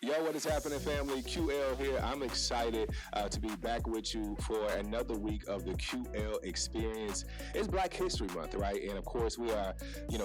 Yo, what is happening, family? QL here. I'm excited to be back with you for another week of the QL experience. It's Black History Month, right? And of course, we are,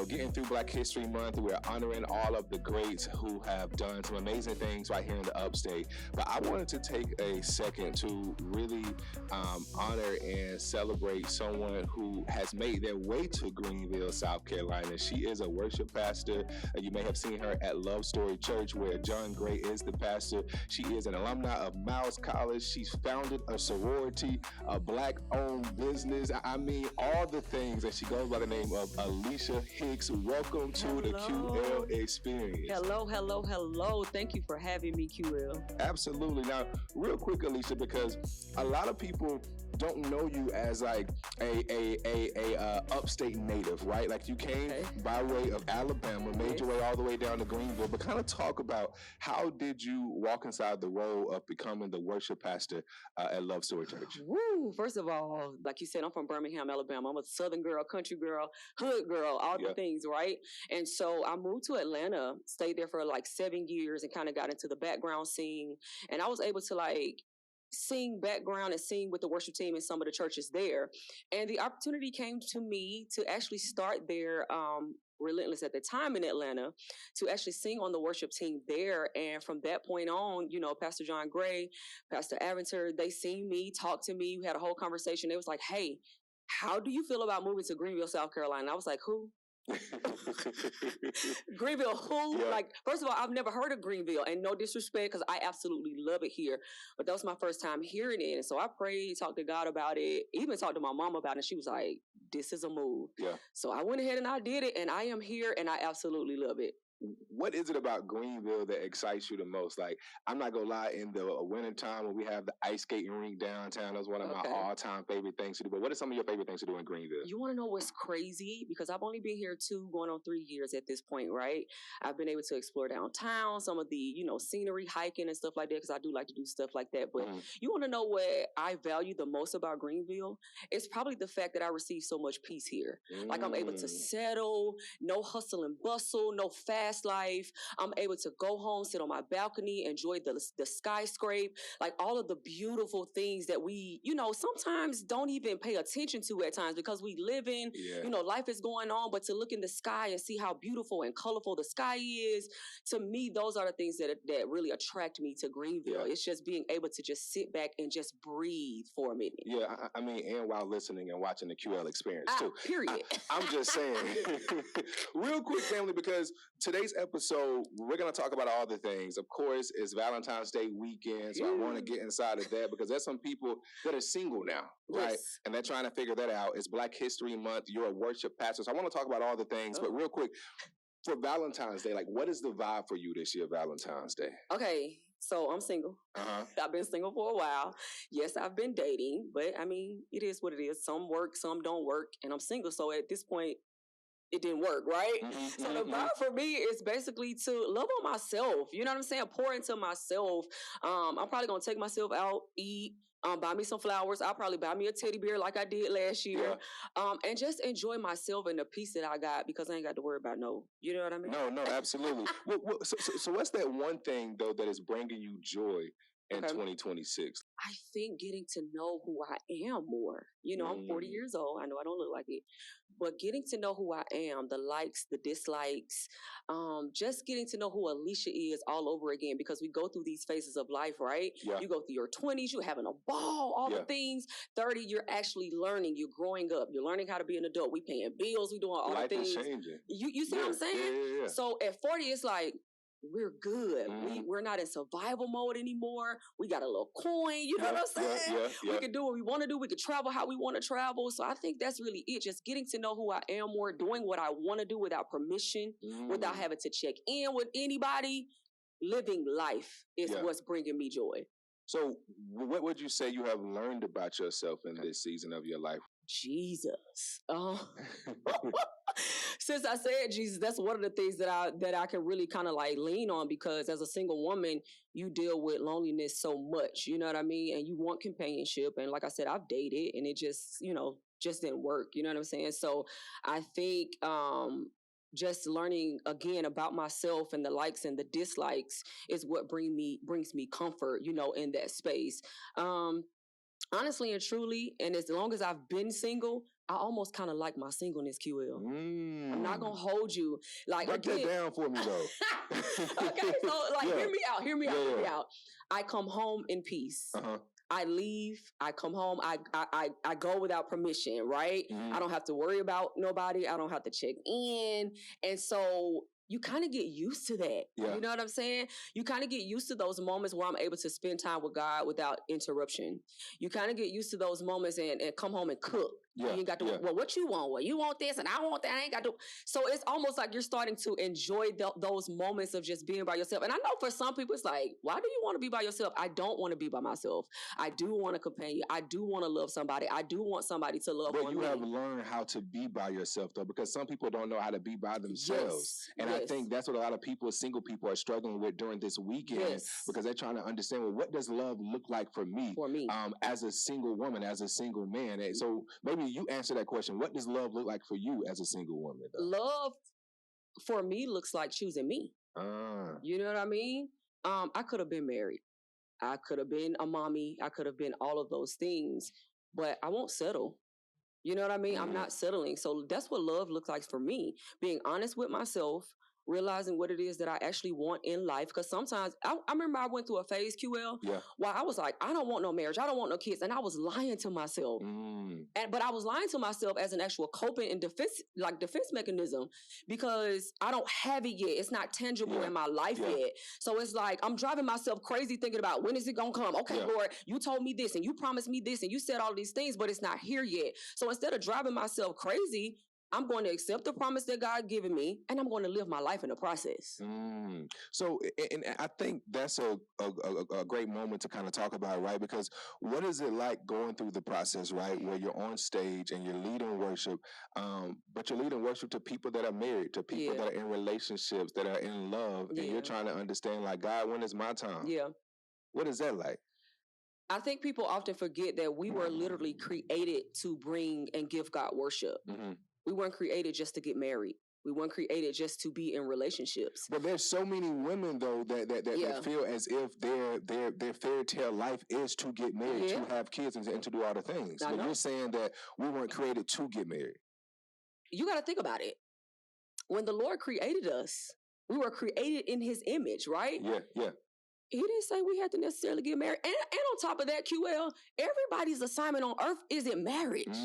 getting through Black History Month. We're honoring all of the greats who have done some amazing things right here in the upstate. But I wanted to take a second to really honor and celebrate someone who has made their way to Greenville, South Carolina. She is a worship pastor. You may have seen her at Love Story Church, where John Gray is the pastor. She is an alumni of Miles College. She's founded a sorority, a Black-owned business. I mean, all the things. And she goes by the name of Alesia Hicks. Welcome to the QL experience. Hello. Thank you for having me, QL. Absolutely. Now, real quick, Alesia, because a lot of people don't know you as like a upstate native, right? Like you came by way of Alabama, made your way all the way down to Greenville, but kind of talk about how did you walk inside the role of becoming the worship pastor at Love Story Church? Woo! First of all, like you said, I'm from Birmingham, Alabama. I'm a Southern girl, country girl, hood girl, all the things, right? And so I moved to Atlanta, stayed there for like 7 years and kind of got into the background scene. And I was able to sing background and sing with the worship team in some of the churches there. And the opportunity came to me to actually start there, Relentless at the time in Atlanta, to actually sing on the worship team there. And from that point on, Pastor John Gray, Pastor Aventer, they seen me, talked to me, we had a whole conversation. They was like, hey, how do you feel about moving to Greenville, South Carolina? I was like, who? Greenville, who? Yeah. Like, first of all, I've never heard of Greenville, and no disrespect, because I absolutely love it here. But that was my first time hearing it. And so I prayed, talked to God about it, even talked to my mom about it. And she was like, this is a move. Yeah. So I went ahead and I did it, and I am here, and I absolutely love it. What is it about Greenville that excites you the most? Like, I'm not gonna lie, in the wintertime when we have the ice skating rink downtown, that's one of my all-time favorite things to do. But what are some of your favorite things to do in Greenville? You want to know what's crazy? Because I've only been here 2, going on 3 years at this point, right? I've been able to explore downtown, some of the, scenery, hiking and stuff like that, because I do like to do stuff like that. But you want to know what I value the most about Greenville? It's probably the fact that I receive so much peace here. Like, I'm able to settle, no hustle and bustle, no fast life. I'm able to go home, sit on my balcony, enjoy the skyscraper, like all of the beautiful things that we, sometimes don't even pay attention to at times because we live in, life is going on. But to look in the sky and see how beautiful and colorful the sky is, to me, those are the things that really attract me to Greenville. It's just being able to just sit back and just breathe for a minute. Yeah, I mean, and while listening and watching the QL experience too. Period. I'm just saying, real quick, family, because today's episode, we're going to talk about all the things. Of course, it's Valentine's Day weekend, so I want to get inside of that because there's some people that are single now, right? Yes. And they're trying to figure that out. It's Black History Month. You're a worship pastor, so I want to talk about all the things. But real quick, for Valentine's Day, like, what is the vibe for you this year, Valentine's Day? Okay. So I'm single. I've been single for a while. Yes, I've been dating, but I mean, it is what it is. Some work, some don't work, and I'm single. So at this point, it didn't work, right? So the vibe for me is basically to love on myself. You know what I'm saying? Pour into myself. I'm probably going to take myself out, eat, buy me some flowers. I'll probably buy me a teddy bear like I did last year. And just enjoy myself and the peace that I got, because I ain't got to worry about you know what I mean? No, absolutely. So what's that one thing, though, that is bringing you joy in 2026? I think getting to know who I am more. I'm 40 years old. I know I don't look like it. But getting to know who I am, the likes, the dislikes, just getting to know who Alesia is all over again, because we go through these phases of life, right? Yeah. You go through your 20s, you're having a ball, all the things. 30, you're actually learning, you're growing up, you're learning how to be an adult. We paying bills, we doing all life the things. Life is changing. You see what I'm saying? Yeah. So at 40, it's like, we're good. We're not in survival mode anymore. We got a little coin. You know what I'm saying? We can do what we want to do. We can travel how we want to travel. So I think that's really it. Just getting to know who I am more, doing what I want to do without permission, without having to check in with anybody. Living life is what's bringing me joy. So what would you say you have learned about yourself in this season of your life? Jesus. Since I said Jesus, that's one of the things that I can really kind of like lean on, because as a single woman, you deal with loneliness so much, you know what I mean? And you want companionship. And like I said, I've dated and it just, just didn't work. You know what I'm saying? So I think, just learning again about myself and the likes and the dislikes is what brings me comfort, in that space. Honestly and truly, and as long as I've been single, I almost kind of like my singleness, QL. I'm not gonna hold you. Like, break that down for me though. Okay, so hear me out. I come home in peace. I leave, I come home, I go without permission, right? I don't have to worry about nobody. I don't have to check in. And so you kind of get used to that. Yeah. You know what I'm saying? You kind of get used to those moments where I'm able to spend time with God without interruption. You kind of get used to those moments and come home and cook. Yeah. You ain't got to, well, what you want? Well, you want this and I want that. I ain't got to. So it's almost like you're starting to enjoy those moments of just being by yourself. And I know for some people, it's like, why do you want to be by yourself? I don't want to be by myself. I do want a companion. I do want to love somebody. I do want somebody to love But me. you have learned how to be by yourself, though, because some people don't know how to be by themselves. Yes. And I think that's what a lot of people, single people, are struggling with during this weekend, because they're trying to understand, well, what does love look like for me? As a single woman, as a single man. And so maybe you answer that question. What does love look like for you as a single woman, though? Love for me looks like choosing me. You know what I mean? I could have been married. I could have been a mommy. I could have been all of those things, but I won't settle. You know what I mean? I'm not settling. So that's what love looks like for me. Being honest with myself, realizing what it is that I actually want in life. Because sometimes, I remember I went through a phase, QL, where I was like, I don't want no marriage. I don't want no kids. And I was lying to myself. But I was lying to myself as an actual coping and defense mechanism, because I don't have it yet. It's not tangible in my life yet. So it's like, I'm driving myself crazy thinking about, when is it going to come? Okay, Lord, you told me this and you promised me this and you said all these things, but it's not here yet. So instead of driving myself crazy, I'm going to accept the promise that God given me, and I'm going to live my life in the process. So, and I think that's a great moment to kind of talk about, right? Because what is it like going through the process, right, where you're on stage and you're leading worship, but you're leading worship to people that are married, to people that are in relationships, that are in love, and you're trying to understand, like, God, when is my time? What is that like? I think people often forget that we were literally created to bring and give God worship. We weren't created just to get married. We weren't created just to be in relationships. But there's so many women, though, that feel as if their fairy tale life is to get married, to have kids, and to do all the things. But you're saying that we weren't created to get married. You got to think about it. When the Lord created us, we were created in His image, right? Yeah. He didn't say we had to necessarily get married. And on top of that, QL, everybody's assignment on earth isn't marriage.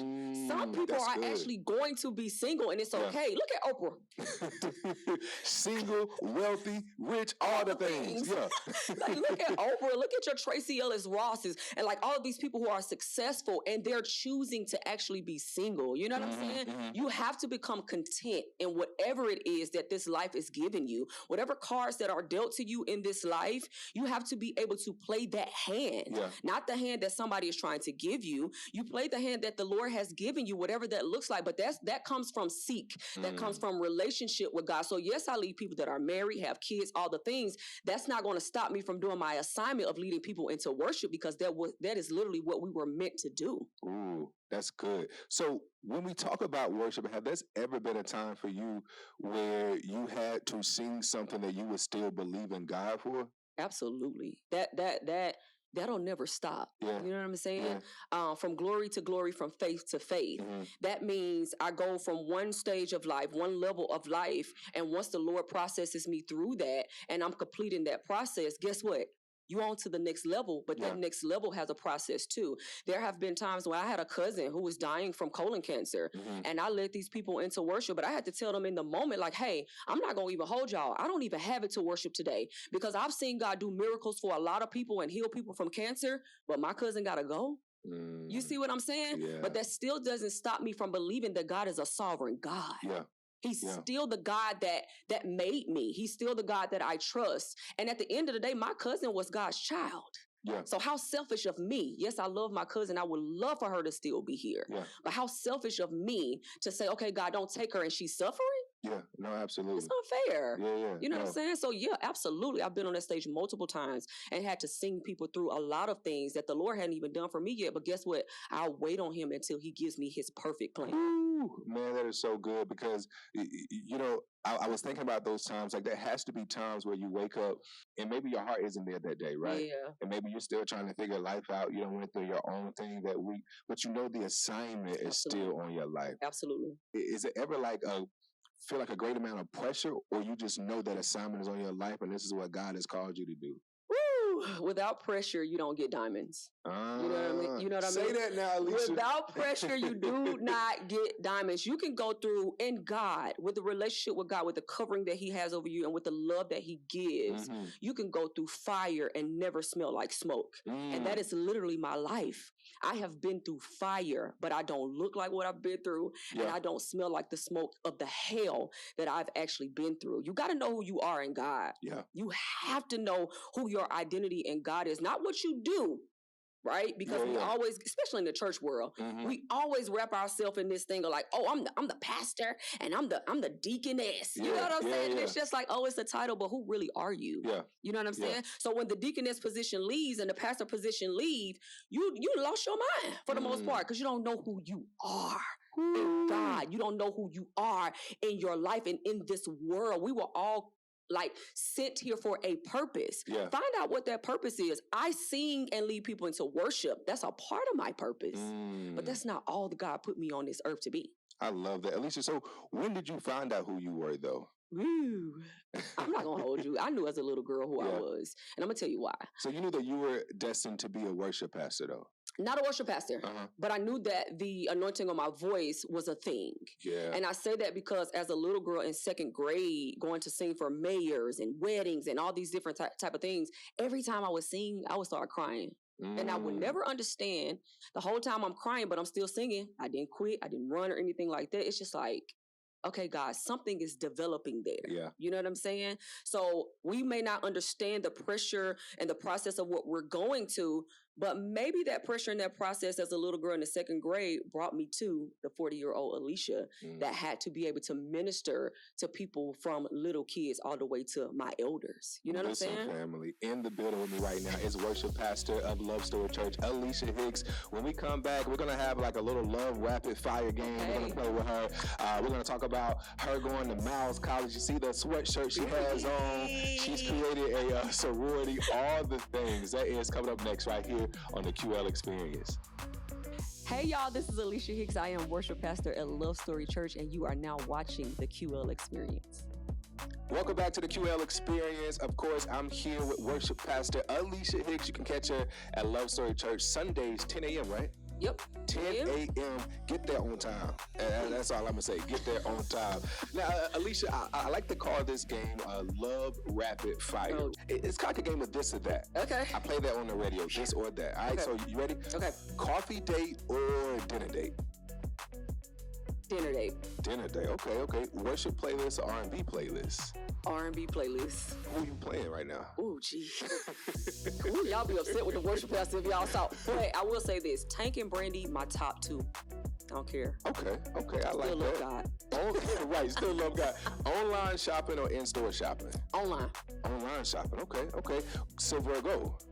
Some people are actually going to be single, and it's okay. Look at Oprah. Single, wealthy, rich, all the things. Like, look at Oprah. Look at your Tracy Ellis Rosses, and like all of these people who are successful, and they're choosing to actually be single. You know what I'm saying? You have to become content in whatever it is that this life is giving you. Whatever cards that are dealt to you in this life, you have to be able to play that hand, not the hand that somebody is trying to give you. You play the hand that the Lord has given you, whatever that looks like. But that comes from seek. That comes from relationship with God. So yes, I lead people that are married, have kids, all the things. That's not going to stop me from doing my assignment of leading people into worship, because that is literally what we were meant to do. Ooh, that's good. So when we talk about worship, have there ever been a time for you where you had to sing something that you would still believe in God for? Absolutely. That'll never stop. You know what I'm saying? From glory to glory, from faith to faith. That means I go from one stage of life, one level of life, and once the Lord processes me through that and I'm completing that process, guess what? You on to the next level, but that next level has a process too. There have been times when I had a cousin who was dying from colon cancer, and I led these people into worship, but I had to tell them in the moment, like, hey, I'm not going to even hold y'all. I don't even have it to worship today, because I've seen God do miracles for a lot of people and heal people from cancer, but my cousin got to go. You see what I'm saying? But that still doesn't stop me from believing that God is a sovereign God. He's still the God that made me. He's still the God that I trust. And at the end of the day, my cousin was God's child. So how selfish of me. Yes, I love my cousin. I would love for her to still be here. But how selfish of me to say, okay, God, don't take her and she's suffering? No, absolutely. It's unfair. You know what I'm saying? So absolutely. I've been on that stage multiple times and had to sing people through a lot of things that the Lord hadn't even done for me yet. But guess what? I'll wait on Him until He gives me His perfect plan. Woo, man, that is so good because, I was thinking about those times. Like, there has to be times where you wake up and maybe your heart isn't there that day, right? Yeah. And maybe you're still trying to figure life out. You don't went through your own thing that week, but you know the assignment is still on your life. Absolutely. Is it ever like feel like a great amount of pressure, or you just know that assignment is on your life and this is what God has called you to do? Woo! Without pressure, you don't get diamonds. You know what I mean? You know what I mean? Say that now, Alesia. Without pressure, you do not get diamonds. You can go through in God, with the relationship with God, with the covering that He has over you and with the love that He gives, you can go through fire and never smell like smoke. And that is literally my life. I have been through fire, but I don't look like what I've been through. Yeah. And I don't smell like the smoke of the hell that I've actually been through. You got to know who you are in God. Yeah. You have to know who your identity in God is, not what you do. Right? Because we always, especially in the church world, we always wrap ourselves in this thing of like, oh, I'm the pastor and I'm the deaconess. You know what I'm saying? And it's just like, oh, it's a title, but who really are you? Yeah. You know what I'm saying? So when the deaconess position leaves and the pastor position leaves, you lost your mind for the most part because you don't know who you are in God. You don't know who you are in your life and in this world. We were all like sent here for a purpose. Yeah. Find out what that purpose is. I sing and lead people into worship. That's a part of my purpose. But that's not all that God put me on this earth to be. I love that. Alesia, so when did you find out who you were though? Woo. I'm not gonna hold you. I knew as a little girl who I was. And I'm gonna tell you why. So you knew that you were destined to be a worship pastor though? Not a worship pastor, but I knew that the anointing on my voice was a thing. Yeah. And I say that because as a little girl in second grade, going to sing for mayors and weddings and all these different type of things, every time I would sing, I would start crying. And I would never understand the whole time I'm crying, but I'm still singing. I didn't quit. I didn't run or anything like that. It's just like, okay, God, something is developing there. Yeah. You know what I'm saying? So we may not understand the pressure and the process of what we're going to, but maybe that pressure and that process as a little girl in the second grade brought me to the 40-year-old Alesia that had to be able to minister to people from little kids all the way to my elders. You know what I'm saying? Family, in the building with me right now is worship pastor of Love Story Church, Alesia Hicks. When we come back, we're going to have like a little love rapid fire game. Okay. We're going to play with her. We're going to talk about her going to Miles College. You see the sweatshirt she has on. She's created a sorority, all the things. That is coming up next right here on the QL Experience. Hey y'all, this is Alesia Hicks. I am worship pastor at Love Story Church, and you are now watching the QL Experience. Welcome back to the QL Experience. Of course, I'm here with worship pastor Alesia Hicks. You can catch her at Love Story Church Sundays, 10 a.m., right? Yep. 10 a.m. Get there on time. That's all I'm going to say. Get there on time. Now, Alesia, I like to call this game Love Rapid Fire. Oh. It's kind of a game of this or that. Okay. I play that on the radio, this or that. All right, so you ready? Okay. Coffee date or dinner date? Dinner date. Dinner date. Okay. Worship playlist or R&B playlist? R&B playlist. Who you playing right now? Ooh, gee. Ooh, y'all be upset with the worship pastor if y'all saw. But I will say this. Tank and Brandy, my top two. I don't care. Okay. I like that. Still love God. Right, still love God. Online shopping or in-store shopping? Online. Online shopping. Okay. Silver or gold?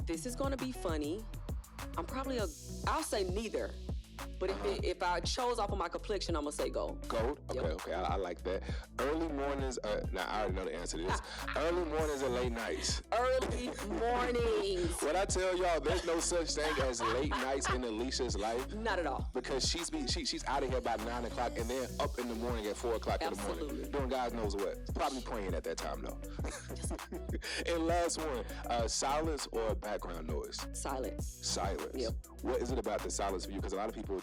This is going to be funny. I'll say neither. But if I chose off of my complexion, I'm going to say gold. Gold? Okay. I like that. Early mornings, now I already know the answer to this. Early mornings and late nights? Early mornings. What I tell y'all, there's no such thing as late nights in Alesia's life. Not at all. Because she's out of here by 9 o'clock and then up in the morning at 4 o'clock in the morning. Doing God knows what. Probably praying at that time, though. And last one, silence or background noise? Silence. Yep. What is it about the silence for you? Because a lot of people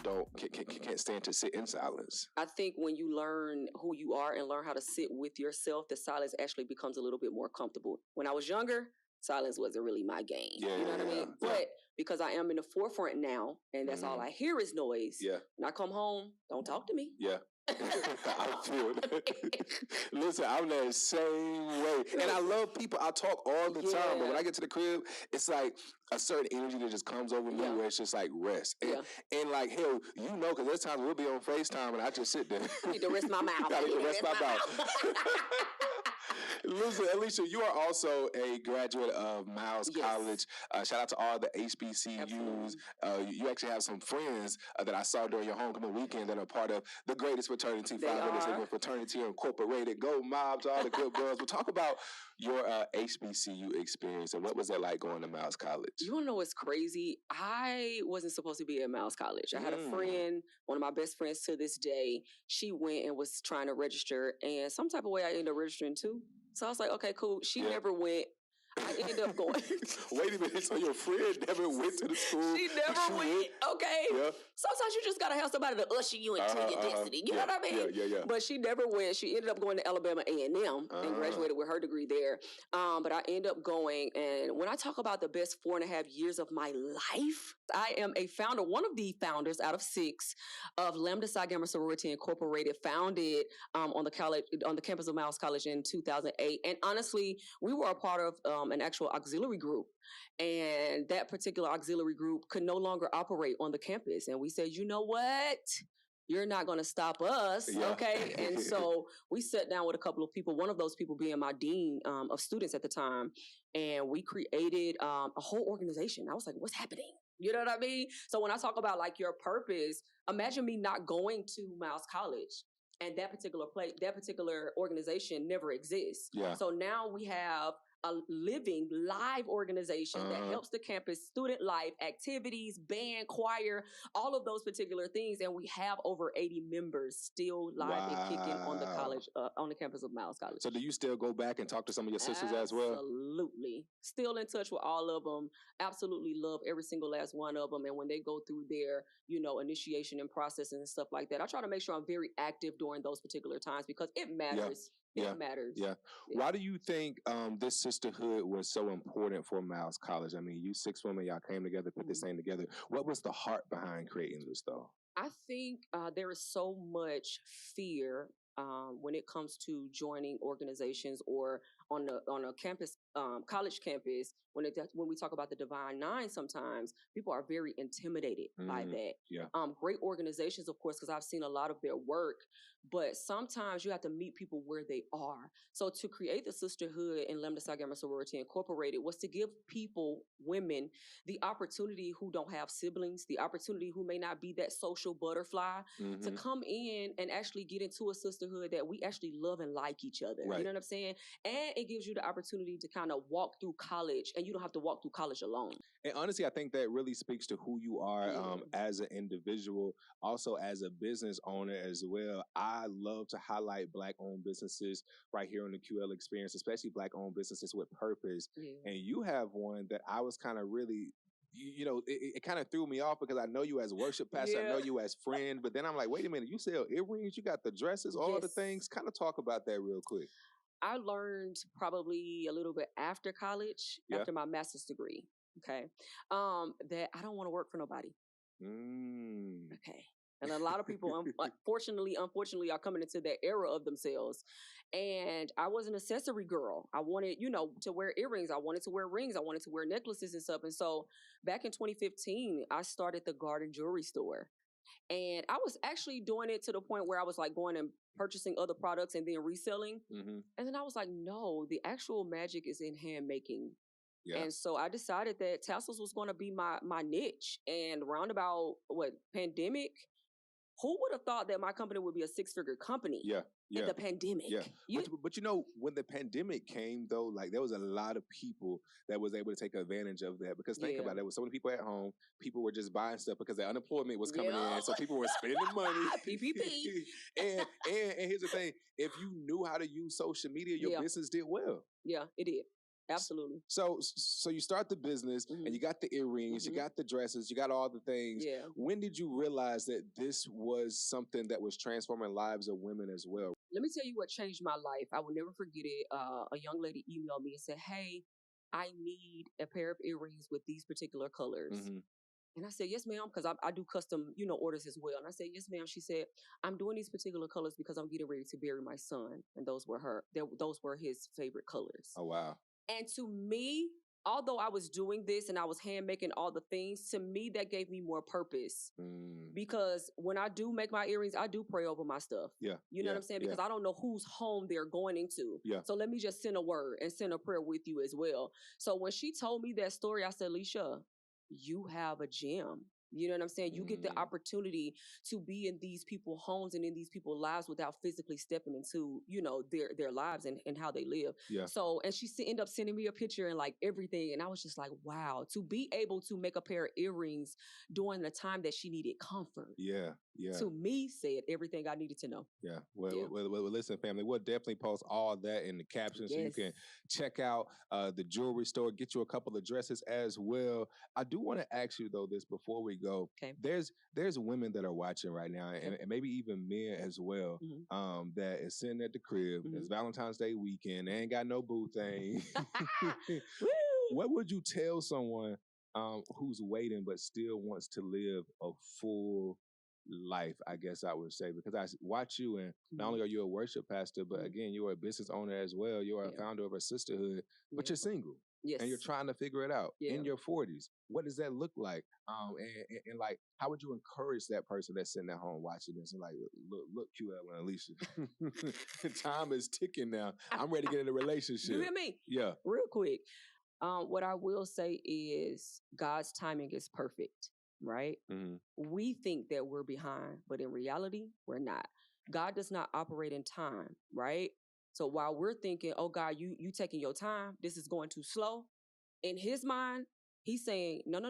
can't stand to sit in silence. I think when you learn who you are and learn how to sit with yourself, the silence actually becomes a little bit more comfortable. When I was younger, silence wasn't really my game. You know what I mean? Yeah. But because I am in the forefront now, and that's all I hear is noise. Yeah. When I come home, don't talk to me. Yeah. I feel that. Listen, I'm the same way. And I love people. I talk all the time, but when I get to the crib, it's like a certain energy that just comes over me where it's just like rest. And like, hell, because there's times we'll be on FaceTime and I just sit there. I need to rest my mouth. I need to rest my mouth. Listen, Alesia, you are also a graduate of Miles College. Shout out to all the HBCUs. You actually have some friends that I saw during your homecoming weekend that are part of the greatest fraternity, Phi Beta Sigma Fraternity Incorporated. Go Mob to all the good girls. We'll talk about your HBCU experience and what was that like going to Miles College? You want to know what's crazy? I wasn't supposed to be at Miles College. I had a friend, one of my best friends to this day. She went and was trying to register, and some type of way I ended up registering too. So I was like, okay, cool. She never went. I ended up going. Wait a minute. So your friend never went to the school? She never went. Okay. Yeah. Sometimes you just gotta have somebody to usher you into your destiny. You know what I mean? Yeah. But she never went. She ended up going to Alabama A&M and graduated with her degree there. But I ended up going, and when I talk about the best 4.5 years of my life, I am a founder, one of the founders out of 6 of Lambda Psi Gamma Sorority Incorporated, founded on the campus of Miles College in 2008. And honestly, we were a part of an actual auxiliary group. And that particular auxiliary group could no longer operate on the campus. And we said, you know what? You're not going to stop us, okay? And so we sat down with a couple of people, one of those people being my dean of students at the time, and we created a whole organization. I was like, what's happening? You know what I mean? So when I talk about like your purpose, imagine me not going to Miles College and that particular organization never exists. Yeah. So now we have a living, live organization that helps the campus, student life, activities, band, choir, all of those particular things. And we have over 80 members still live and kicking on the college, on the campus of Miles College. So do you still go back and talk to some of your sisters as well? Absolutely. Still in touch with all of them. Absolutely love every single last one of them. And when they go through their, initiation and processing and stuff like that, I try to make sure I'm very active during those particular times because it matters. It matters. Yeah. Why do you think this sisterhood was so important for Miles College? I mean, you 6 women, y'all came together, put this thing together. What was the heart behind creating this, though? I think there is so much fear when it comes to joining organizations or on a campus, college campus. When we talk about the Divine Nine, sometimes people are very intimidated by that. Yeah. Great organizations, of course, because I've seen a lot of their work. But sometimes you have to meet people where they are. So to create the sisterhood in Lambda Psi Gamma Sorority Incorporated was to give people, women, the opportunity who don't have siblings, the opportunity who may not be that social butterfly, to come in and actually get into a sisterhood that we actually love and like each other. Right. You know what I'm saying? And it gives you the opportunity to kind of walk through college, and you don't have to walk through college alone. And honestly, I think that really speaks to who you are as an individual, also as a business owner as well. I love to highlight Black-owned businesses right here on the QL Experience, especially Black-owned businesses with purpose. Yeah. And you have one that I was kind of really, it kind of threw me off because I know you as a worship pastor, I know you as friend, but then I'm like, wait a minute, you sell earrings, you got the dresses, all the things. Kind of talk about that real quick. I learned probably a little bit after college, after my master's degree, that I don't want to work for nobody. Okay. And a lot of people, unfortunately, are coming into that era of themselves. And I was an accessory girl. I wanted, to wear earrings. I wanted to wear rings. I wanted to wear necklaces and stuff. And so back in 2015, I started the Garden Jewelry Store. And I was actually doing it to the point where I was like going and purchasing other products and then reselling. And then I was like, no, the actual magic is in hand making. Yeah. And so I decided that tassels was going to be my niche. And around about pandemic, who would have thought that my company would be a 6-figure company? Yeah. In the pandemic. Yeah. But when the pandemic came, though, like there was a lot of people that was able to take advantage of that. Because think about it, there was so many people at home. People were just buying stuff because the unemployment was coming in. So people were spending money. PPP. and here's the thing. If you knew how to use social media, your business did well. Yeah, it did. Absolutely. So you start the business and you got the earrings, you got the dresses, you got all the things. Yeah. When did you realize that this was something that was transforming lives of women as well? Let me tell you what changed my life. I will never forget it. A young lady emailed me and said, hey, I need a pair of earrings with these particular colors. And I said, yes, ma'am, because I do custom, orders as well. And I said, yes, ma'am. She said, I'm doing these particular colors because I'm getting ready to bury my son. And those were his favorite colors. Oh, wow. And to me, although I was doing this and I was hand making all the things, to me, that gave me more purpose. Because when I do make my earrings, I do pray over my stuff. Yeah. You know what I'm saying? Because I don't know whose home they're going into. Yeah. So let me just send a word and send a prayer with you as well. So when she told me that story, I said, Alicia, you have a gem. You know what I'm saying? You get the opportunity to be in these people's homes and in these people's lives without physically stepping into, you know, their lives and how they live. Yeah. So, and she ended up sending me a picture and like everything. And I was just like, wow, to be able to make a pair of earrings during the time that she needed comfort. Yeah. Yeah. To me, said everything I needed to know. Yeah. Well, listen, family, we'll definitely post all that in the caption so you can check out the jewelry store, get you a couple of dresses as well. I do want to ask you though this before we go. Okay. There's women that are watching right now, and maybe even men as well, that is sitting at the crib. It's Valentine's Day weekend. They ain't got no boo thing. What would you tell someone who's waiting but still wants to live a full life, I guess I would say, because I watch you, and not only are you a worship pastor, but again, you're a business owner as well. You're a founder of a sisterhood, but you're single. Yes. And you're trying to figure it out in your 40s. What does that look like? And like, how would you encourage that person that's sitting at home watching this and like, look, QL and Alesia, time is ticking now. I'm ready to get in a relationship. You hear me? Yeah. Real quick. What I will say is God's timing is perfect, right? We think that we're behind, but in reality, we're not. God does not operate in time, right? So while we're thinking, oh God, you taking your time, this is going too slow. In his mind, he's saying, no.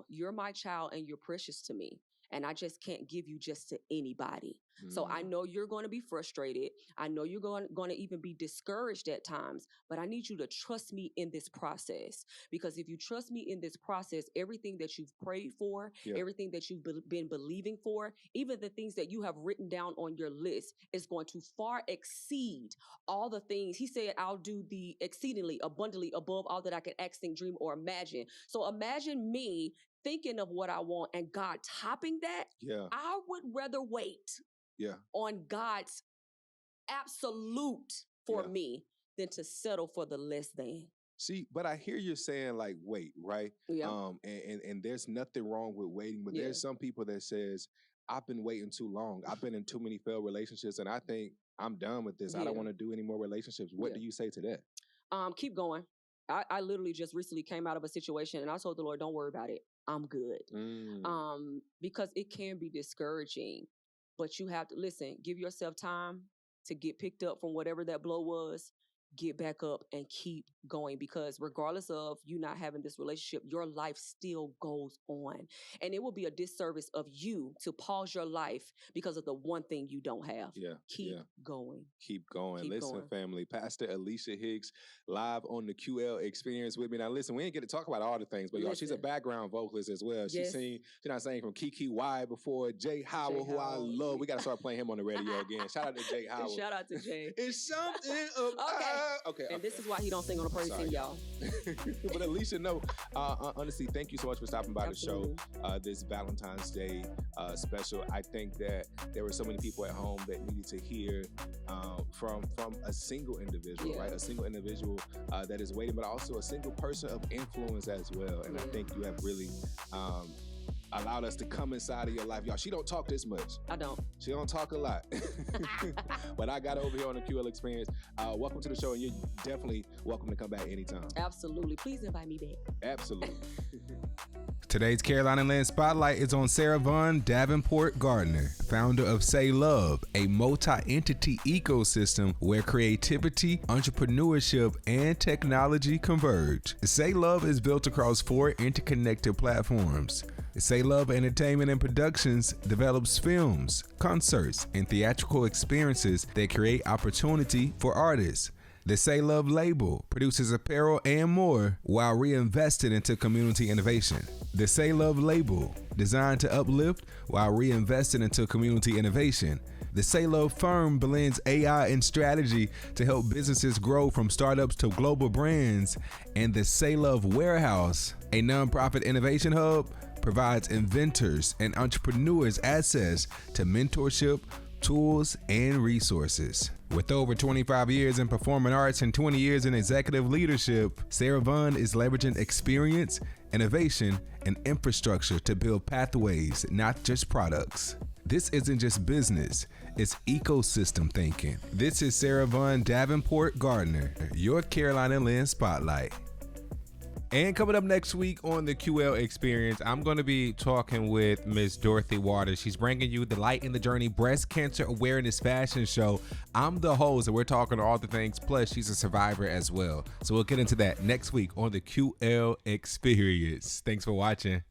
You're my child and you're precious to me. And I just can't give you just to anybody. So I know you're going to be frustrated. I know you're going to even be discouraged at times, but I need you to trust me in this process. Because if you trust me in this process, everything that you've prayed for, everything that you've been believing for, even the things that you have written down on your list is going to far exceed all the things. He said, I'll do the exceedingly abundantly above all that I can ask, think, dream, or imagine. So imagine me thinking of what I want and God topping that. Yeah. I would rather wait on God's absolute for me than to settle for the less than. See, but I hear you saying like wait, right? Yeah. And there's nothing wrong with waiting, but there's some people that says, I've been waiting too long. I've been in too many failed relationships and I think I'm done with this. I don't want to do any more relationships. What do you say to that? Keep going. I literally just recently came out of a situation and I told the Lord, don't worry about it. I'm good. Because it can be discouraging, but you have to listen, give yourself time to get picked up from whatever that blow was, get back up and keep going, because regardless of you not having this relationship, your life still goes on. And it will be a disservice of you to pause your life because of the one thing you don't have. Keep going. Keep going. Listen, family, Pastor Alesia Hicks live on the QL Experience with me. Now, listen, we ain't get to talk about all the things, but y'all, she's a background vocalist as well. She's not saying from Kiki Y before, Jay Howell, who I love. We got to start playing him on the radio again. Shout out to Jay Howell. Shout out to Jay. It's something okay. And this is why he don't sing on the praise team, y'all. But Alesia, no, honestly, thank you so much for stopping by the show this Valentine's Day special. I think that there were so many people at home that needed to hear from a single individual, right? A single individual that is waiting, but also a single person of influence as well. And I think you have really allowed us to come inside of your life. Y'all, she don't talk this much. I don't. She don't talk a lot. But I got over here on the QL Experience. Welcome to the show, and you're definitely welcome to come back anytime. Absolutely. Please invite me back. Absolutely. Today's Carolina Land Spotlight is on Sarah Vaughn Davenport Gardner, founder of Say Love, a multi-entity ecosystem where creativity, entrepreneurship, and technology converge. Say Love is built across 4 interconnected platforms. Say Love Entertainment and Productions develops films, concerts, and theatrical experiences that create opportunity for artists. The Say Love label produces apparel and more while reinvesting into community innovation. The Say Love label, designed to uplift while reinvesting into community innovation. The Say Love firm blends AI and strategy to help businesses grow from startups to global brands. And the Say Love Warehouse, a nonprofit innovation hub, provides inventors and entrepreneurs access to mentorship, tools, and resources. With over 25 years in performing arts and 20 years in executive leadership, Sarah Vaughn is leveraging experience, innovation, and infrastructure to build pathways, not just products. This isn't just business, it's ecosystem thinking. This is Sarah Vaughn Davenport Gardner, your Carolina Lynn Spotlight. And coming up next week on the QL Experience, I'm going to be talking with Miss Dorothy Waters. She's bringing you the Light in the Journey Breast Cancer Awareness Fashion Show. I'm the host, and we're talking all the things. Plus, she's a survivor as well. So we'll get into that next week on the QL Experience. Thanks for watching.